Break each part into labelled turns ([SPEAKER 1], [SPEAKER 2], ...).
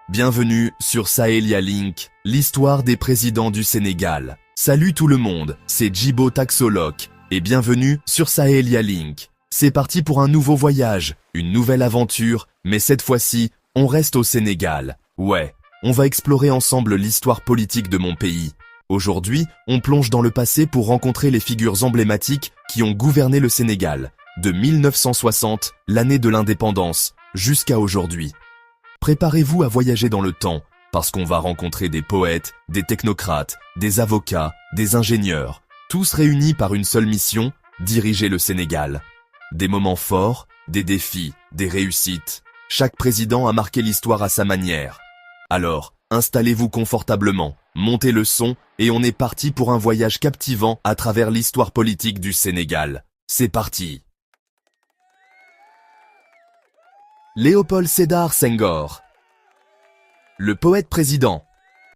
[SPEAKER 1] Bienvenue sur Sahelia Link, l'histoire des présidents du Sénégal. Salut tout le monde, c'est Djibo Taxoloc, et bienvenue sur Sahelia Link. C'est parti pour un nouveau voyage, une nouvelle aventure, mais cette fois-ci, on reste au Sénégal. Ouais, on va explorer ensemble l'histoire politique de mon pays. Aujourd'hui, on plonge dans le passé pour rencontrer les figures emblématiques qui ont gouverné le Sénégal, de 1960, l'année de l'indépendance, jusqu'à aujourd'hui. Préparez-vous à voyager dans le temps, parce qu'on va rencontrer des poètes, des technocrates, des avocats, des ingénieurs, tous réunis par une seule mission, diriger le Sénégal. Des moments forts, des défis, des réussites. Chaque président a marqué l'histoire à sa manière. Alors, installez-vous confortablement, montez le son, et on est parti pour un voyage captivant à travers l'histoire politique du Sénégal. C'est parti! Léopold Sédar Senghor. Le poète président.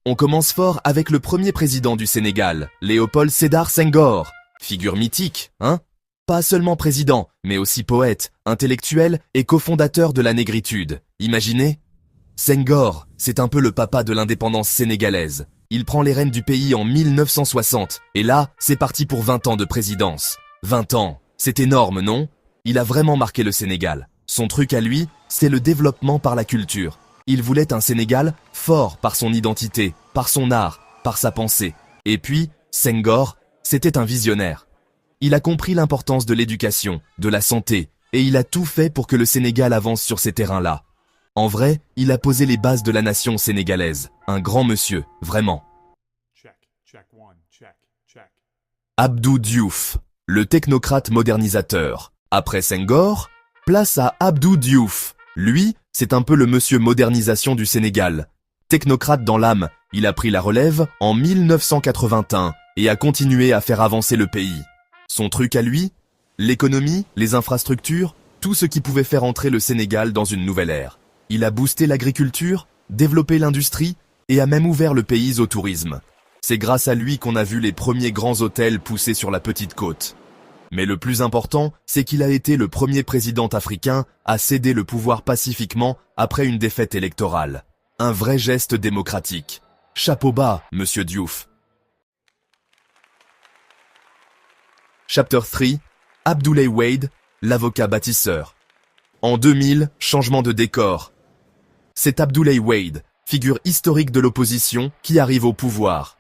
[SPEAKER 1] On commence fort avec le premier président du Sénégal, Léopold Sédar Senghor. Figure mythique, hein? Pas seulement président, mais aussi poète, intellectuel et cofondateur de la négritude. Imaginez? Senghor, c'est un peu le papa de l'indépendance sénégalaise. Il prend les rênes du pays en 1960, et là, c'est parti pour 20 ans de présidence. 20 ans, c'est énorme, non? Il a vraiment marqué le Sénégal. Son truc à lui, c'est le développement par la culture. Il voulait un Sénégal fort par son identité, par son art, par sa pensée. Et puis, Senghor, c'était un visionnaire. Il a compris l'importance de l'éducation, de la santé, et il a tout fait pour que le Sénégal avance sur ces terrains-là. En vrai, il a posé les bases de la nation sénégalaise. Un grand monsieur, vraiment. Abdou Diouf, le technocrate modernisateur. Après Senghor, place à Abdou Diouf. Lui, c'est un peu le monsieur modernisation du Sénégal. Technocrate dans l'âme, il a pris la relève en 1981 et a continué à faire avancer le pays. Son truc à lui, l'économie, les infrastructures, tout ce qui pouvait faire entrer le Sénégal dans une nouvelle ère. Il a boosté l'agriculture, développé l'industrie et a même ouvert le pays au tourisme. C'est grâce à lui qu'on a vu les premiers grands hôtels pousser sur la petite côte. Mais le plus important, c'est qu'il a été le premier président africain à céder le pouvoir pacifiquement après une défaite électorale. Un vrai geste démocratique. Chapeau bas, monsieur Diouf. Chapter 3, Abdoulaye Wade, l'avocat bâtisseur. En 2000, changement de décor. C'est Abdoulaye Wade, figure historique de l'opposition, qui arrive au pouvoir.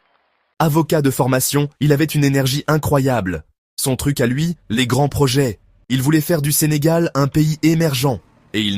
[SPEAKER 1] Avocat de formation, il avait une énergie incroyable. Son truc à lui, les grands projets. Il voulait faire du Sénégal un pays émergent. Et il